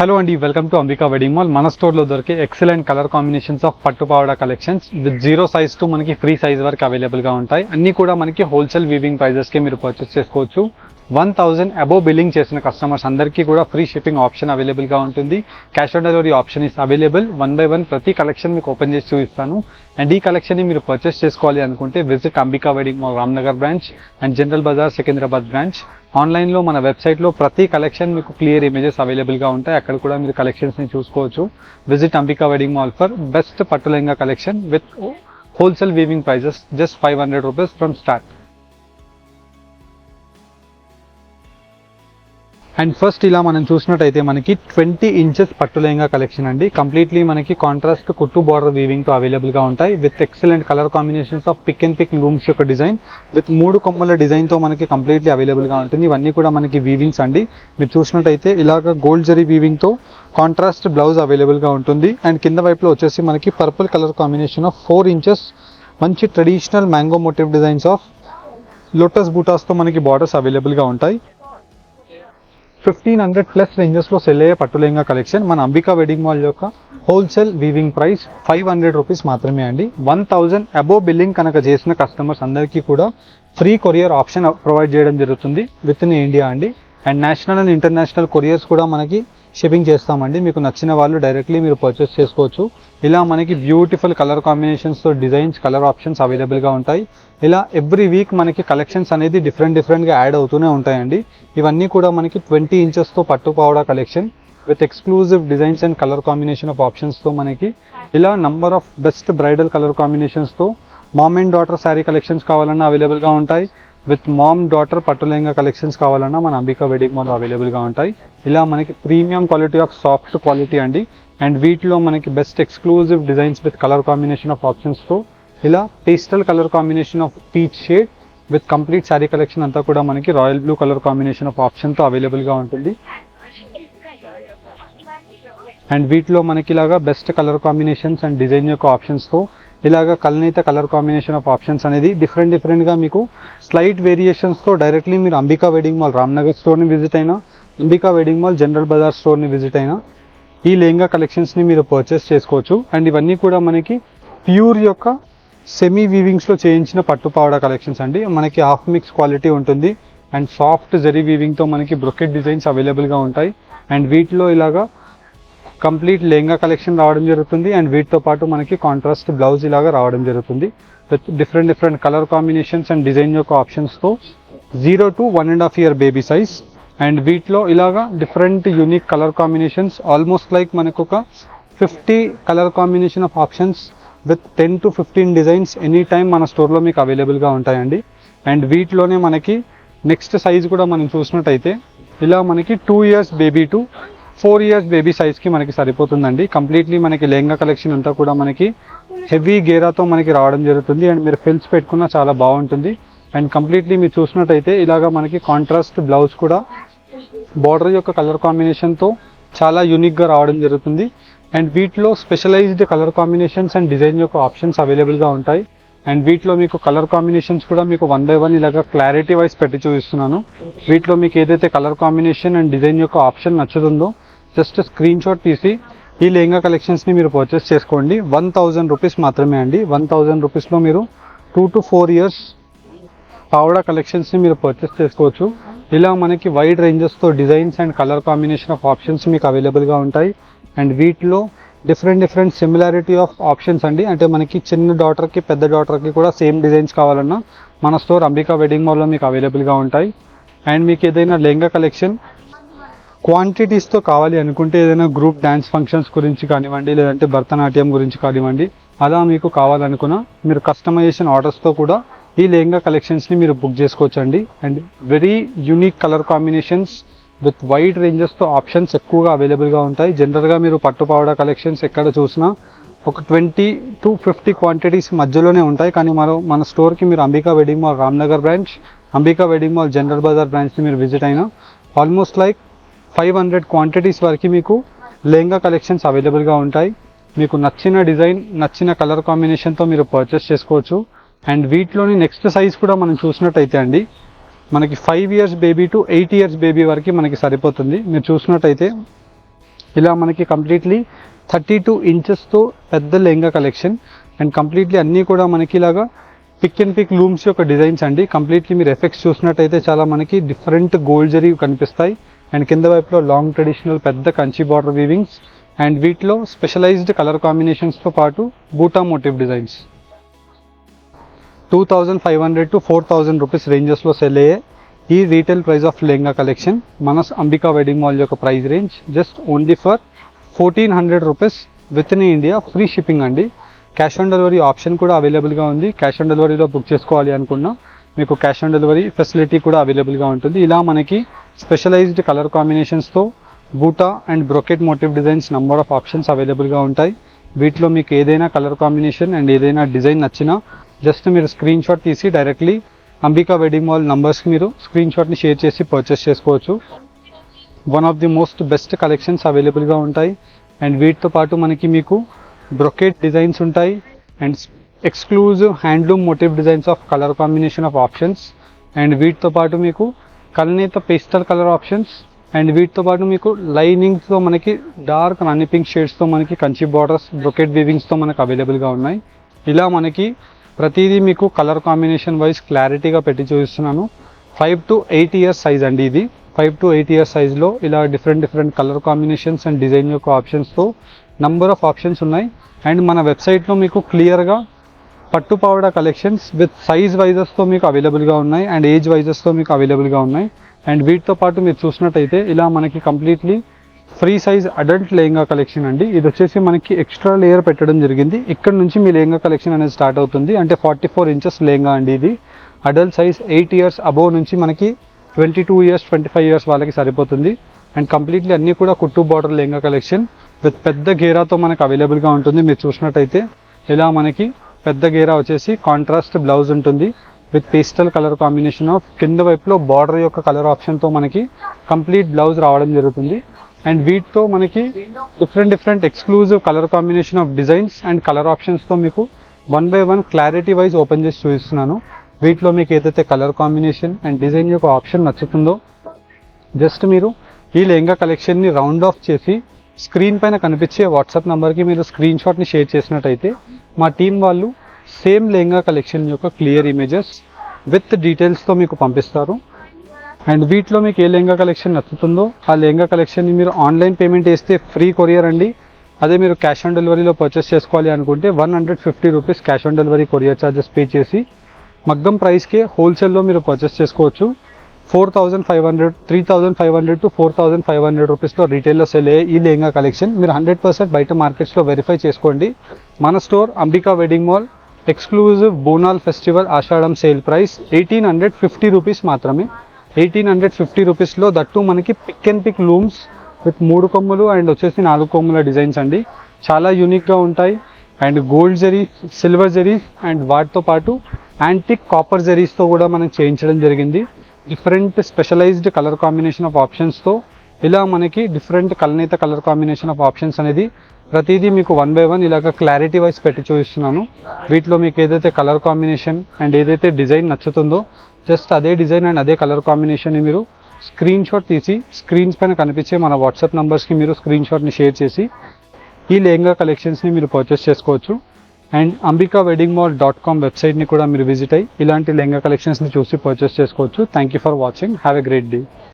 Hello అండి, welcome to Ambika wedding mall. మన స్టోర్లో దొరికే ఎక్సలెంట్ కలర్ కాంబినేషన్స్ ఆఫ్ పట్టు పావడా కలెక్షన్స్ విత్ 0 సైజ్ టు మనకి ఫ్రీ సైజ్ వరకు అవైలబుల్గా ఉంటాయి. అన్నీ కూడా మనకి హోల్సేల్ వీవింగ్ ప్రైజెస్కి మీరు పర్చేస్ చేసుకోవచ్చు. 1000 అబోవ్ బిల్లింగ్ చేసిన కస్టమర్స్ అందరికీ కూడా ఫ్రీ షిప్పింగ్ ఆప్షన్ అవైలబుల్గా ఉంటుంది. Cash on delivery option is available. 1 by 1 ప్రతి కలెక్షన్ మీకు ఓపెన్ చేసి చూపిస్తాను. అండ్ ఈ కలెక్షన్ని మీరు పర్చేస్ చేసుకోవాలి అనుకుంటే visit Ambika wedding mall Ramnagar branch and general bazaar Secunderabad branch. ఆన్లైన్లో మన వెబ్సైట్లో ప్రతి కలెక్షన్ మీకు క్లియర్ ఇమేజెస్ అవైలబుల్గా ఉంటాయి. అక్కడ కూడా మీరు కలెక్షన్స్ని చూసుకోవచ్చు. Visit Ambika wedding mall for best పట్టు lehenga collection with wholesale weaving prices just 500 rupees from start. And first ఇలా మనం చూసినట్టయితే మనకి 20 ఇంచెస్ పట్టు లెహంగా కలెక్షన్ అండి. కంప్లీట్లీ మనకి కాంట్రాస్ట్ కుట్టు బార్డర్ వీవింగ్ తో అవైలబుల్ గా ఉంటాయి with excellent colour combinations of pick and pick looms యొక్క డిజైన్ విత్ 3 కొమ్మల డిజైన్ తో మనకి కంప్లీట్లీ అవైలబుల్ గా ఉంటుంది. ఇవన్నీ కూడా మనకి వీవింగ్స్ అండి. మీరు చూసినట్టయితే ఇలాగ గోల్డ్ జరీ వీవింగ్ తో కాంట్రాస్ట్ బ్లౌజ్ అవైలబుల్ గా ఉంటుంది. అండ్ కింద వైపులో వచ్చేసి మనకి purple colour combination of 4 inches మంచి traditional mango motive designs of lotus బూటాస్ తో మనకి బార్డర్స్ అవైలబుల్ గా ఉంటాయి. 1500+ రేంజెస్లో సెల్ అయ్యే పట్టు లెహంగా కలెక్షన్ మన అంబికా వెడ్డింగ్ మాల్ యొక్క హోల్సేల్ వీవింగ్ ప్రైస్ 500 రూపీస్ మాత్రమే అండి. 1000 అబోవ్ బిల్లింగ్ కనుక చేసిన కస్టమర్స్ అందరికీ కూడా ఫ్రీ కొరియర్ ఆప్షన్ ప్రొవైడ్ చేయడం జరుగుతుంది విత్ ఇన్ ఇండియా అండి. And national and international couriers కూడా మనకి షిప్పింగ్ చేస్తామండి. మీకు నచ్చిన వాళ్ళు డైరెక్ట్లీ మీరు పర్చేస్ చేసుకోవచ్చు. ఇలా మనకి బ్యూటిఫుల్ కలర్ కాంబినేషన్స్తో డిజైన్స్ కలర్ ఆప్షన్స్ అవైలబుల్గా ఉంటాయి. ఇలా ఎవ్రీ వీక్ మనకి కలెక్షన్స్ అనేది డిఫరెంట్గా యాడ్ అవుతూనే ఉంటాయండి. ఇవన్నీ కూడా మనకి 20 ఇంచెస్తో పట్టు పావడా collection with exclusive designs and colour combination of ఆప్షన్స్తో మనకి ఇలా number of best bridal colour కాంబినేషన్స్తో mom and daughter sari collections కావాలన్నా అవైలబుల్గా ఉంటాయి. విత్ మామ్ డాటర్ పట్టు లెహంగా కలెక్షన్స్ కావాలన్నా మన అంబికా వెడ్డింగ్ మాల్ అవైలబుల్గా ఉంటాయి. ఇలా మనకి premium quality of soft quality అండి. అండ్ వీటిలో మనకి best exclusive designs with colour combination of ఆప్షన్స్తో ఇలా pastel colour combination of peach shade with complete sari collection అంతా కూడా మనకి royal blue colour combination of ఆప్షన్తో అవైలబుల్గా ఉంటుంది. అండ్ వీటిలో మనకి ఇలాగా best colour combinations and design యొక్క ఆప్షన్స్తో ఇలాగా కల్నేత కలర్ కాంబినేషన్ ఆఫ్ ఆప్షన్స్ అనేది డిఫరెంట్గా మీకు స్లైట్ వేరియేషన్స్తో డైరెక్ట్లీ మీరు అంబికా వెడ్డింగ్ మాల్ రామ్నగర్ స్టోర్ని విజిట్ అయినా Ambika wedding mall general bazaar స్టోర్ని విజిట్ అయినా ఈ లెహంగా కలెక్షన్స్ని మీరు పర్చేస్ చేసుకోవచ్చు. అండ్ ఇవన్నీ కూడా మనకి ప్యూర్ యొక్క సెమీ వీవింగ్స్లో చేయించిన పట్టు పావడా కలెక్షన్స్ అండి. మనకి హాఫ్ మిక్స్ క్వాలిటీ ఉంటుంది. అండ్ సాఫ్ట్ జరీ వీవింగ్తో మనకి బ్రొకెట్ డిజైన్స్ అవైలబుల్గా ఉంటాయి. అండ్ వీటిలో ఇలాగా కంప్లీట్ లెహంగా కలెక్షన్ రావడం జరుగుతుంది. అండ్ వీటితో పాటు మనకి కాంట్రాస్ట్ బ్లౌజ్ ఇలాగా రావడం జరుగుతుంది with different colour combinations and design యొక్క ఆప్షన్స్తో 0 to 1.5 year baby size. And వీటిలో ఇలాగా different unique colour combinations almost like మనకు ఒక 50 colour combination of options with 10 to 15 designs any time మన స్టోర్లో మీకు అవైలబుల్గా ఉంటాయండి. అండ్ వీటిలోనే మనకి నెక్స్ట్ సైజ్ కూడా మనం చూసినట్టయితే ఇలా మనకి 2 years baby to 4 years baby సైజ్కి మనకి సరిపోతుందండి. కంప్లీట్లీ మనకి లెహంగా కలెక్షన్ అంతా కూడా మనకి హెవీ గేరాతో మనకి రావడం జరుగుతుంది. అండ్ మీరు ఫిల్స్ పెట్టుకున్నా చాలా బాగుంటుంది. అండ్ కంప్లీట్లీ మీరు చూసినట్టయితే ఇలాగా మనకి కాంట్రాస్ట్ బ్లౌజ్ కూడా బార్డర్ యొక్క కలర్ కాంబినేషన్తో చాలా యూనిక్గా రావడం జరుగుతుంది. అండ్ వీటిలో specialised colour combinations and design యొక్క ఆప్షన్స్ అవైలబుల్గా ఉంటాయి. అండ్ వీటిలో మీకు కలర్ కాంబినేషన్స్ కూడా మీకు 1 by 1 ఇలాగా క్లారిటీ వైజ్ పెట్టి చూపిస్తున్నాను. వీటిలో మీకు ఏదైతే కలర్ కాంబినేషన్ అండ్ డిజైన్ యొక్క ఆప్షన్ నచ్చుతుందో జస్ట్ స్క్రీన్ షాట్ తీసి ఈ లెహంగా కలెక్షన్స్ని మీరు పర్చేస్ చేసుకోండి. 1000 రూపీస్ మాత్రమే అండి. 1000 రూపీస్లో మీరు 2 to 4 years పావడా కలెక్షన్స్ని మీరు పర్చేస్ చేసుకోవచ్చు. ఇలా మనకి వైడ్ రేంజెస్తో designs and colour combination of options మీకు అవైలబుల్గా ఉంటాయి. అండ్ వీటిలో డిఫరెంట్ సిమిలారిటీ ఆఫ్ ఆప్షన్స్ అండి. అంటే మనకి చిన్న డాటర్కి పెద్ద డాటర్కి కూడా సేమ్ డిజైన్స్ కావాలన్నా మన స్టోర్ అంబికా వెడ్డింగ్ మాల్లో మీకు అవైలబుల్గా ఉంటాయి. అండ్ మీకు ఏదైనా లెహంగా కలెక్షన్ క్వాంటిటీస్తో కావాలి అనుకుంటే ఏదైనా గ్రూప్ డ్యాన్స్ ఫంక్షన్స్ గురించి కానివ్వండి, లేదంటే భరతనాట్యం గురించి కానివ్వండి, అలా మీకు కావాలనుకున్నా మీరు కస్టమైజేషన్ ఆర్డర్స్తో కూడా ఈ లెహంగా కలెక్షన్స్ని మీరు బుక్ చేసుకోవచ్చు అండి. And very unique colour combinations with wide రేంజెస్తో ఆప్షన్స్ ఎక్కువగా అవైలబుల్గా ఉంటాయి. జనరల్గా మీరు పట్టు పావడా కలెక్షన్స్ ఎక్కడ చూసినా ఒక 20 to 50 క్వాంటిటీస్ మధ్యలోనే ఉంటాయి. కానీ మన స్టోర్కి మీరు Ambika wedding mall Ramnagar branch, Ambika wedding mall general bazaar బ్రాంచ్ని మీరు విజిట్ అయినా ఆల్మోస్ట్ లైక్ 500 క్వాంటిటీస్ వరకు మీకు లెహంగా కలెక్షన్స్ అవైలబుల్గా ఉంటాయి. మీకు నచ్చిన డిజైన్ నచ్చిన కలర్ కాంబినేషన్తో మీరు పర్చేస్ చేసుకోవచ్చు. అండ్ వీటిలోని నెక్స్ట్ సైజ్ కూడా మనం చూసినట్టయితే అండి మనకి 5 years baby to 8 years baby వరకు మనకి సరిపోతుంది. మీరు చూసినట్టయితే ఇలా మనకి కంప్లీట్లీ 32 ఇంచెస్తో పెద్ద లెహంగా కలెక్షన్. అండ్ కంప్లీట్లీ అన్నీ కూడా మనకి ఇలాగా పిక్ అండ్ పిక్ లూమ్స్ యొక్క డిజైన్స్ అండి. కంప్లీట్లీ మీరు ఎఫెక్ట్స్ చూసినట్టయితే చాలా మనకి డిఫరెంట్ గోల్డ్ జరీ కనిపిస్తాయి. అండ్ కింద వైపులో లాంగ్ ట్రెడిషనల్ పెద్ద కంచి బార్డర్ వీవింగ్స్ అండ్ వీటిలో స్పెషలైజ్డ్ కలర్ కాంబినేషన్స్తో పాటు బూటా మోటివ్ డిజైన్స్. 2500 to 4000 రూపీస్ రేంజెస్లో సెల్ అయ్యే ఈ retail price of lehenga collection మన అంబికా వెడ్డింగ్ మాల్ యొక్క price range just only for 1400 rupees with in India, free shipping అండి. క్యాష్ ఆన్ డెలివరీ ఆప్షన్ కూడా అవైలబుల్గా ఉంది. క్యాష్ ఆన్ డెలివరీలో బుక్ చేసుకోవాలి అనుకున్నా మీకు క్యాష్ ఆన్ డెలివరీ ఫెసిలిటీ కూడా అవైలబుల్గా ఉంటుంది. ఇలా మనకి స్పెషలైజ్డ్ కలర్ కాంబినేషన్స్తో బూటా and brocade motive designs number of options అవైలబుల్గా ఉంటాయి. వీటిలో మీకు ఏదైనా కలర్ కాంబినేషన్ అండ్ ఏదైనా డిజైన్ నచ్చినా జస్ట్ మీరు స్క్రీన్ షాట్ తీసి డైరెక్ట్లీ అంబికా వెడ్డింగ్ మాల్ నంబర్స్కి మీరు స్క్రీన్ షాట్ని షేర్ చేసి పర్చేస్ చేసుకోవచ్చు. One of the most best collections అవైలబుల్గా ఉంటాయి. అండ్ వీటితో పాటు మనకి మీకు బ్రొకెట్ డిజైన్స్ ఉంటాయి and exclusive handloom motive designs of colour combination of options. And వీటితో పాటు మీకు కల్నేత పేస్టల్ కలర్ ఆప్షన్స్ అండ్ వీటితో పాటు మీకు లైనింగ్స్తో మనకి డార్క్ రాణి పింక్ షేడ్స్తో మనకి కంచి బార్డర్స్ బ్రొకెట్ వీవింగ్స్తో మనకు అవైలబుల్గా ఉన్నాయి. ఇలా మనకి ప్రతిదీ మీకు కలర్ కాంబినేషన్ వైజ్ క్లారిటీగా పెట్టి చూపిస్తున్నాను. 5 to 8 ఇయర్స్ సైజ్ అండి ఇది. 5 to 8 ఇయర్స్ సైజ్లో ఇలా different colour combinations and design యొక్క ఆప్షన్స్తో నంబర్ ఆఫ్ ఆప్షన్స్ ఉన్నాయి. అండ్ మన వెబ్సైట్లో మీకు క్లియర్గా పట్టు పావడా కలెక్షన్స్ విత్ సైజ్ వైజెస్తో మీకు అవైలబుల్గా ఉన్నాయి అండ్ ఏజ్ వైజెస్తో మీకు అవైలబుల్గా ఉన్నాయి. అండ్ వీటితో పాటు మీరు చూసినట్టయితే ఇలా మనకి completely free size adult lehenga collection అండి. ఇది వచ్చేసి మనకి ఎక్స్ట్రా లేయర్ పెట్టడం జరిగింది. ఇక్కడ నుంచి మీ లెహంగా కలెక్షన్ అనేది స్టార్ట్ అవుతుంది. అంటే 44 ఇంచెస్ లెహంగా అండి ఇది. అడల్ట్ సైజ్ 8 ఇయర్స్ అబోవ్ నుంచి మనకి 22 ఇయర్స్ 25 ఇయర్స్ వాళ్ళకి సరిపోతుంది. అండ్ కంప్లీట్లీ అన్నీ కూడా కుట్టు బార్డర్ లెహంగా కలెక్షన్ విత్ పెద్ద గేరాతో మనకు అవైలబుల్గా ఉంటుంది. మీరు చూసినట్టయితే ఇలా మనకి పెద్ద గేరా వచ్చేసి కాంట్రాస్ట్ బ్లౌజ్ ఉంటుంది with pastel colour combination of కింద వైపులో బార్డర్ యొక్క కలర్ ఆప్షన్తో మనకి కంప్లీట్ బ్లౌజ్ రావడం జరుగుతుంది. అండ్ వీటితో మనకి different exclusive colour combination of designs and colour ఆప్షన్స్తో మీకు 1 by 1 క్లారిటీ వైజ్ ఓపెన్ చేసి చూపిస్తున్నాను. వీటిలో మీకు ఏదైతే కలర్ కాంబినేషన్ అండ్ డిజైన్ యొక్క ఆప్షన్ నచ్చుతుందో జస్ట్ మీరు ఈ లెహంగా కలెక్షన్ని రౌండ్ ఆఫ్ చేసి స్క్రీన్ పైన కనిపించే వాట్సాప్ నెంబర్కి మీరు స్క్రీన్ షాట్ని షేర్ చేసినట్టయితే మా టీం వాళ్ళు సేమ్ లెహంగా కలెక్షన్ యొక్క క్లియర్ ఇమేజెస్ విత్ డీటెయిల్స్తో మీకు పంపిస్తారు. అండ్ వీటిలో మీకు ఏ లెహంగా కలెక్షన్ నచ్చుతుందో ఆ లెహంగా కలెక్షన్ని మీరు ఆన్లైన్ పేమెంట్ వేస్తే ఫ్రీ కొరియర్ అండి. అదే మీరు క్యాష్ ఆన్ డెలివరీలో పర్చేస్ చేసుకోవాలి అనుకుంటే 150 rupees cash on delivery courier charges pay చేసి మగ్గం ప్రైస్కే హోల్సేల్లో మీరు పర్చేస్ చేసుకోవచ్చు. 3,500 to 4,500 రూపీస్లో రీటైల్లో సెల్ అయ్యే ఈ లెహంగా కలెక్షన్ మీరు 100% బయట మార్కెట్స్లో వెరిఫై చేసుకోండి. మన store Ambika wedding mall exclusive Bonal festival Ashadham sale price 1850 rupees మాత్రమే. 1850 రూపీస్లో దట్టు మనకి pick and pick looms with 3 కొమ్ములు అండ్ వచ్చేసి 4 కొమ్ముల డిజైన్స్ అండి. చాలా యూనిక్గా ఉంటాయి. And gold zari, silver zari and వాటితో పాటు యాంటిక్ కాపర్ జరీస్తో కూడా మనం చేయించడం జరిగింది. Different specialised colour combination of ఆప్షన్స్తో ఇలా మనకి డిఫరెంట్ కల్నేత కలర్ కాంబినేషన్ ఆఫ్ ఆప్షన్స్ అనేది ప్రతిదీ మీకు 1 by 1 ఇలాగ క్లారిటీ వైజ్ పెట్టి చూపిస్తున్నాను. వీటిలో మీకు ఏదైతే కలర్ కాంబినేషన్ అండ్ ఏదైతే డిజైన్ నచ్చుతుందో జస్ట్ అదే డిజైన్ అండ్ అదే కలర్ కాంబినేషన్ని మీరు స్క్రీన్ షాట్ తీసి స్క్రీన్స్ పైన కనిపించే మన వాట్సాప్ నెంబర్స్కి మీరు స్క్రీన్ షాట్ని షేర్ చేసి ఈ లెహంగా కలెక్షన్స్ని మీరు పర్చేస్ చేసుకోవచ్చు. అండ్ ambikaweddingmall.com వెబ్సైట్ని కూడా మీరు విజిట్ అయ్యి ఇలాంటి లెహంగా కలెక్షన్స్ని చూసి పర్చేస్ చేసుకోవచ్చు. Thank you for watching. Have a great day.